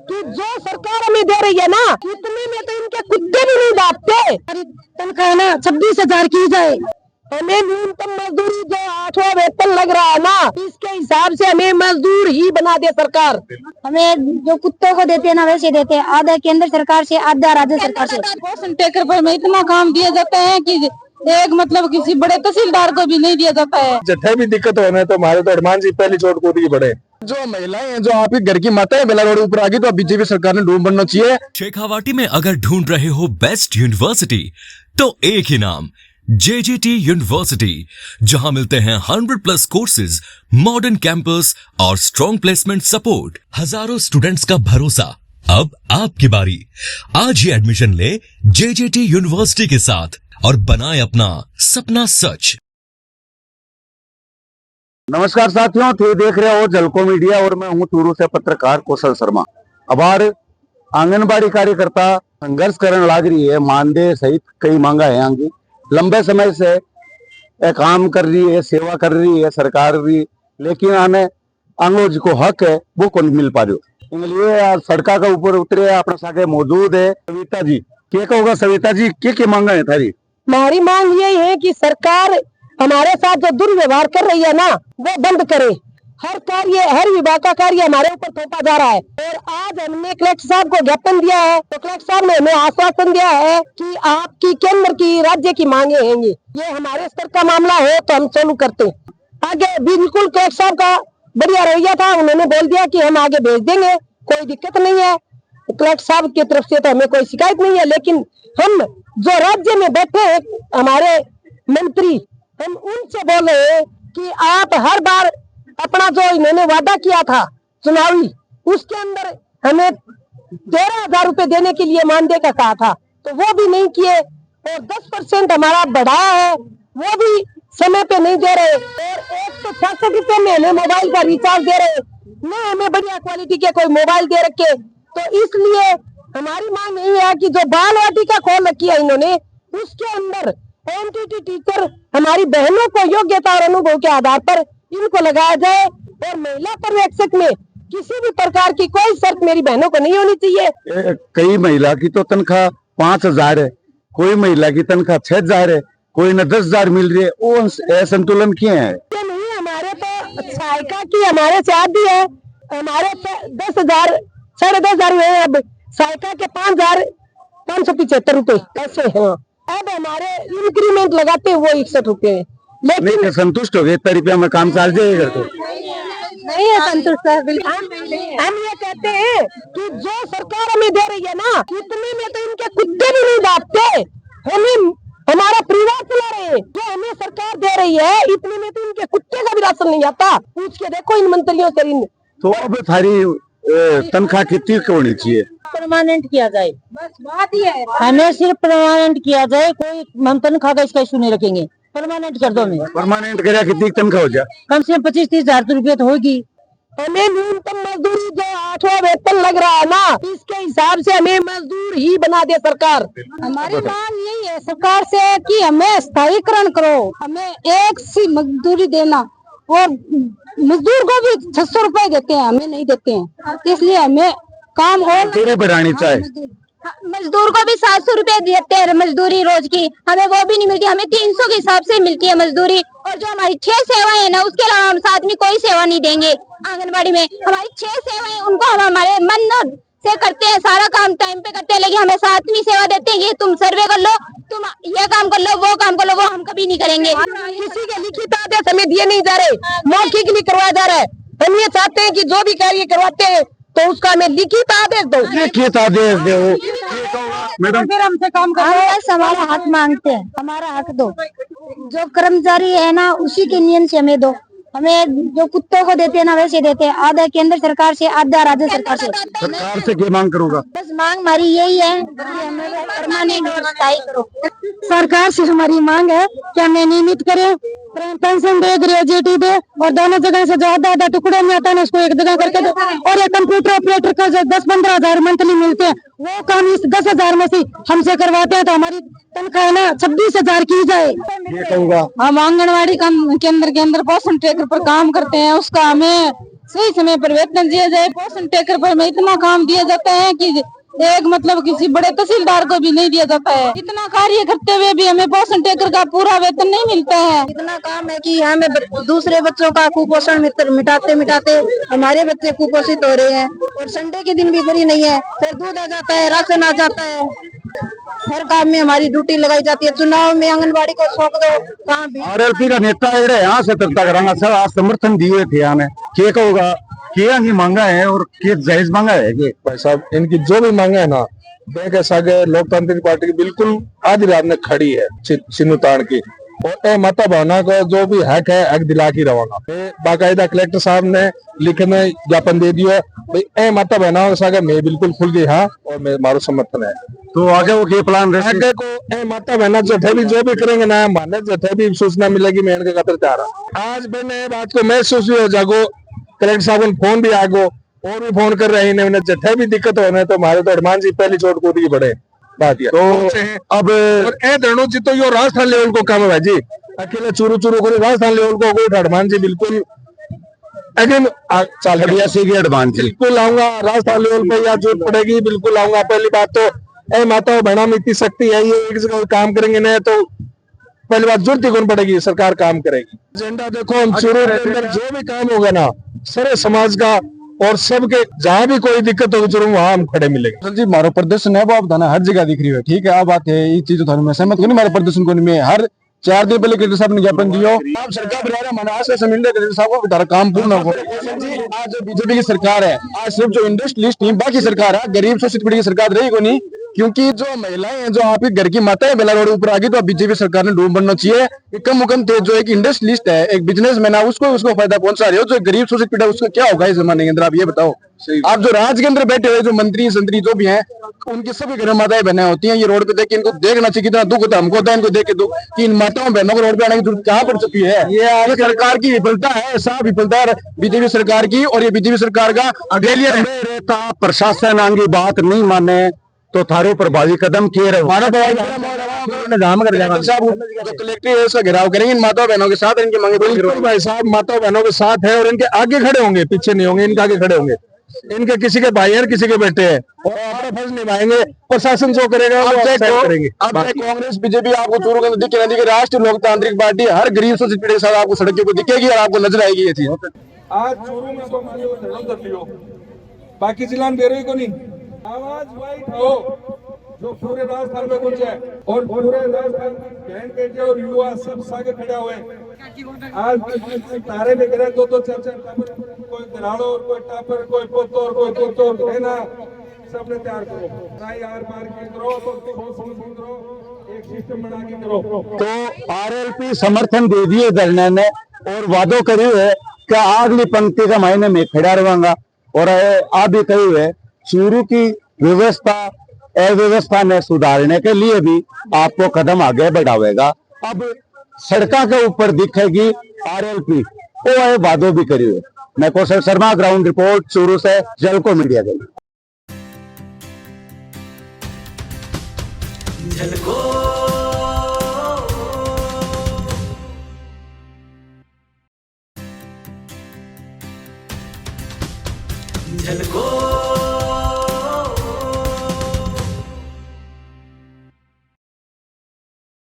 कि जो सरकार हमें दे रही है ना, इतने में तो इनके कुत्ते भी नहीं दाबते। तनख्वाह ना 26,000 की जाए, हमें न्यूनतम मजदूरी जो 8वां वेतन लग रहा है ना, इसके हिसाब से हमें मजदूर ही बना दे सरकार। हमें जो कुत्तों को देते हैं ना वैसे देते हैं, आधा केंद्र सरकार से आधा राज्य सरकार से। पोषण टैकर पर में इतना काम दिया जाता है कि एक मतलब किसी बड़े तहसीलदार को भी नहीं दिया जाता है। जथे भी दिक्कत होने तो हमारे तो हनुमान जी पहली चोट कूद की पड़े। जो महिलाएं हैं, जो आपके घर की माता है, बेला रोड ऊपर आ गई तो बीजेपी सरकार ने ढूंढ बनना चाहिए। शेखावाटी में अगर ढूंढ रहे हो बेस्ट यूनिवर्सिटी तो एक ही नाम, JJT यूनिवर्सिटी, जहां मिलते हैं 100+ कोर्सेज, मॉडर्न कैंपस और स्ट्रॉन्ग प्लेसमेंट सपोर्ट, हजारों स्टूडेंट्स का भरोसा। अब आपकी बारी, आज ही एडमिशन ले JJT यूनिवर्सिटी के साथ और बनाए अपना सपना सच। नमस्कार साथियों, तो देख रहे हो जलको मीडिया और मैं हूं चूरू से पत्रकार कौशल शर्मा। अबार आंगनबाड़ी कार्यकर्ता संघर्ष करने लग रही है, मानदेय सहित कई मांगा है आगे लंबे समय से काम कर रही है, सेवा कर रही है सरकार भी, लेकिन आने आंगो जी को हक है वो कौन मिल पा रही है। सड़का के ऊपर उतरे अपने साथ मौजूद है सविता जी। क्या कहोगा सविता जी, क्या मांगा है थारी? हमारी मांग यही है कि सरकार हमारे साथ जो दुर्व्यवहार कर रही है ना, वो बंद करे। हर विभाग का कार्य हमारे ऊपर थोपा जा रहा है। और आज हमने कलेक्टर साहब को ज्ञापन दिया है, तो कलेक्टर साहब ने हमें आश्वासन दिया है कि आपकी केंद्र की राज्य की मांगे होंगी, ये हमारे स्तर का मामला हो तो हम सोल्व करते हैं। आगे बिल्कुल कलेक्टर साहब का बढ़िया रवैया था, उन्होंने बोल दिया कि हम आगे भेज देंगे, कोई दिक्कत नहीं है। कलेक्टर साहब की तरफ से तो हमें कोई शिकायत नहीं है, लेकिन हम जो राज्य में बैठे हैं हमारे मंत्री, हम उनसे बोल रहे हैं कि आप हर बार अपना जो इन्होंने वादा किया था चुनावी, उसके अंदर हमें 13,000 रुपए देने के लिए मानदेय का कहा था, तो वो भी नहीं किए। और 10% हमारा बढ़ाया है, वो भी समय पे नहीं दे रहे। और 166 रुपए में हमें मोबाइल का रिचार्ज दे रहे, न हमें बढ़िया क्वालिटी के कोई मोबाइल दे रखे। तो इसलिए हमारी मांग यही है कि जो बाल वाटिका खोल रखी है इन्होंने, उसके अंदर एमटीटी टीचर हमारी बहनों को योग्यता और अनुभव के आधार पर इनको लगाया जाए। और महिला पर्यवेक्षक में किसी भी प्रकार की कोई शर्त मेरी बहनों को नहीं होनी चाहिए। कई महिला की तो तनख्वाह 5,000 है, कोई महिला की तनख्वाह 6,000 है, कोई न 10,000 मिल रही है। वो असंतुलन क्यों है? नहीं, हमारे तो सहायिका की हमारे से आधी है, हमारे 10,000 10,500 हुए, अब सहायिका के 5,575 रुपए ऐसे हैं। अब हमारे इंक्रीमेंट लगाते हैं वो 61 रुपए, लेकिन संतुष्ट हो गए इतना रुपया में काम चल जाएगा तो नहीं है संतुष्ट। हम ये कहते हैं कि जो सरकार हमें दे रही है ना, इतने में तो इनके कुत्ते भी नहीं दाबते। हमें हमारा परिवार चला रहे हैं, जो हमें सरकार दे रही है, इतने में तो इनके कुत्ते का भी राशन नहीं आता। पूछ के देखो इन मंत्रियों से। तो अब थारी तनख्वाह कितनी होनी चाहिए? परमानेंट किया जाए, बस बात ही है। हमें सिर्फ परमानेंट किया जाए, कोई हम तनख्वाह का इसका इशू नहीं रखेंगे। परमानेंट कर दो हमें। परमानेंट करे कितनी तनख्वाह हो जाए? कम से कम 25-30 हजार रुपये तो होगी। हमें न्यूनतम मजदूरी जो 8वां वेतन लग रहा है ना, इसके हिसाब से हमें मजदूर ही बना दे सरकार। हमारी मांग यही है सरकार से कि हमें स्थायीकरण करो, हमें एक सी मजदूरी देना। और मजदूर को भी 600 रुपए देते हैं, हमें नहीं देते हैं, इसलिए हमें काम और बढ़ानी चाहिए। मजदूर को भी 700 रुपए देते हैं मजदूरी रोज की, हमें वो भी नहीं मिलती, हमें 300 के हिसाब से मिलती है मजदूरी। और जो हमारी 6 सेवाएं है ना, उसके अलावा हम साथ में कोई सेवा नहीं देंगे। आंगनबाड़ी में हमारी 6 सेवाएं, उनको हम हमारे मन से करते हैं, सारा काम टाइम पे करते हैं, लेकिन हमें 7वीं सेवा देते हैं, ये तुम सर्वे कर लो, तुम ये काम कर लो, वो काम कर लो, वो हम कभी नहीं करेंगे। किसी के लिखित आदेश हमें दिए नहीं जा रहे, मौखिक नहीं करवाया जा रहा है। हम ये चाहते हैं कि जो भी कार्य करवाते हैं तो उसका हमें लिखित आदेश दो। लिखित आदेश दो मैडम, फिर हमसे काम हम बस हमारा हक मांगते हैं, हमारा हक दो। जो कर्मचारी है ना, उसी के नियम से हमें दो। हमें जो कुत्तों को देते हैं ना वैसे देते हैं, आधा केंद्र सरकार से आधा राज्य सरकार से। सरकार से क्या मांग करूंगा? बस मांग हमारी यही है कि हमें परमानेंट और स्थायी करो। सरकार से हमारी मांग है कि हमें नियमित करें, पेंशन दे, ग्रेजुएटी दे, और दोनों जगह से जो आधा टुकड़े में आता है उसको एक जगह करके दे। और ये कंप्यूटर ऑपरेटर का जो 10-15 हजार मंथली मिलते हैं, वो काम इस 10,000 में से हमसे करवाते हैं, तो हमारी तनख्वाह ना 26,000 की जाए। ये कहूँगा हम आंगनबाड़ी केंद्र के अंदर पोषण टैकर पर काम करते हैं, उसका हमें सही समय पर वेतन दिया जाए। पोषण टैकर पर में इतना काम दिया जाता है कि एक मतलब किसी बड़े तहसीलदार को भी नहीं दिया जाता है। इतना कार्य करते हुए भी हमें पोषण टैकर का पूरा वेतन नहीं मिलता है। इतना काम है कि हमें दूसरे बच्चों का कुपोषण मिटाते मिटाते हमारे बच्चे कुपोषित हो रहे हैं। और संडे के दिन भी फ्री नहीं है, फिर दूध आ जाता है, राशन आ जाता है, हर काम में हमारी ड्यूटी लगाई जाती है। चुनाव में आंगनबाड़ी को सौंप दो, कहाँ भी आरएलपी का नेता यहाँ से तक करांगा सर, आज समर्थन दिए थे हमें क्या होगा, क्या ही मांगा है और क्या जायज मांगा है कि भाई साहब इनकी जो भी मांगा है ना, बैंक ऐसा लोकतांत्रिक पार्टी की बिल्कुल आधी रात में खड़ी है सिन्नू तान की। और ए माता भावना को जो भी हक है हक दिला के रवाना। बाकायदा कलेक्टर साहब ने लिखे में ज्ञापन दे दिया भाई ए माता बहना सागे मैं बिल्कुल खुल गई हाँ, और मैं मारो समर्थन है। तो आगे वो क्या प्लान रहे आगे को ए माता बहना जठे भी जो भी करेंगे ना, माने जठे भी सूचना मिलेगी मैं इनके खातिर तैयार हूँ। आज मैंने बात को महसूस हो जागो, कलेक्टर साहब को फोन भी आगो और भी फोन कर रहे हैं, जठे भी दिक्कत होने तो हमारे तो हनुमान जी पहली चोट कूद की बड़े बात है। तो अब धरणु जी तो यो राजस्थान लेवल को काम है भाई जी, अकेले चूरू चूरू को राजस्थान लेवल को कोई हनुमान जी बिल्कुल अगेन चाल हनुमान जी बिल्कुल आऊंगा राजस्थान लेवल पे, या जरूरत पड़ेगी बिल्कुल आऊंगा। पहली बात तो ए माता बहना में इतनी शक्ति है, ये एक जगह काम करेंगे ना तो पहली बात जरूरत ही कौन पड़ेगी, सरकार काम करेगी। एजेंडा देखो हम चूरू के अंदर जो भी काम होगा ना सारे समाज का और सबके, जहाँ भी कोई दिक्कत होगी जरूर वहाँ हम खड़े मिलेंगे। सर जी मारो प्रदर्शन है वो आप हर जगह दिख रही है, ठीक है आप बात है ये चीज तो मैं सहमत हूँ। मारे प्रदर्शन को नहीं, हर 4 दिन पहले कलेक्टर साहब ने ज्ञापन दिया, आप सरकार बुला मन आश्वासन मिल रहा है कलेक्टर साहब को काम पूर्ण हो। आज जो बीजेपी की सरकार है, आज सिर्फ जो इंडस्ट्रियलिस्ट टीम बाकी सरकार है, गरीब शोषित पीढ़ी की सरकार रही को नहीं, क्योंकि जो महिलाएं हैं जो आपके घर की माता है बेला रोड ऊपर आ गई, तो बीजेपी सरकार ने डूब बनना चाहिए। कम से कम जो एक इंडस्ट्रियलिस्ट है, एक बिजनेसमैन है, उसको फायदा पहुंचा रहे हो। जो गरीब शोषित पीढ़ा उसका क्या होगा इस जमाने के अंदर, आप ये बताओ। आप जो राज्य के अंदर बैठे हुए जो मंत्री संतरी जो भी हैं, उनके सभी घर में माताएं बहनें होती हैं। ये रोड पे देख के इनको देखना चाहिए कितना दुख होता है, हमको होता है इनको देख के दुख कि इन माताओं बहनों को रोड पे आने की जरूरत कहाँ पड़ चुकी है। ये सरकार की विफलता है, साफ विफलता है बीजेपी सरकार की। और ये बीजेपी सरकार का अगेलिया रहता प्रशासन आगे बात नहीं माने तो थारो प्रभावी कदम किए रहो। कलेक्टर उसका घेराव करेंगे इन माताओं बहनों के साथ, इनकी मांगे बिल्कुल भाई साहब माता बहनों के साथ है और इनके आगे खड़े होंगे, पीछे नहीं होंगे, इनके आगे खड़े होंगे। इनके किसी के भाई है किसी के बेटे हैं और हमारा फर्ज निभाएंगे। प्रशासन जो करेगा वो करेंगे। कांग्रेस बीजेपी आपको चूरू के अंदर दिखे ना दिखे, राष्ट्रीय लोकतांत्रिक पार्टी हर गरीब शोषित पीढ़ी के साथ आपको सड़कों को दिखेगी और आपको नजर आएगी ये चीज। आज चूरू में तो मानियो धड़ों कर लियो, बाकी जिला में बेरोई को नहीं। आवाज वाइट हो जो पूरे राजस्थान में कुछ है और पूरे राजस्थान बहन बेटे और युवा सब सागे खड़े हुए। आज तारे में गिरे दो चार टापर, कोई दराड़ो और कोई टापर, कोई पोतो और कोई पोतो है ना, सबने तैयार करो, यार मार के करो, करो, एक सिस्टम बना के करो। तो आरएलपी समर्थन दे दिए धरने ने और वादों करी है कि अगली पंक्ति का महीने में खड़ा रहूंगा। और आप भी कही है चूरू की व्यवस्था अव्यवस्था ने सुधारने के लिए भी आपको कदम आगे बढ़ावेगा। अब सड़कों के ऊपर दिखेगी आरएलपी, वो वादों भी करी है। मैं कौशल शर्मा, ग्राउंड रिपोर्ट चूरू से, जलको मीडिया के लिए। झलको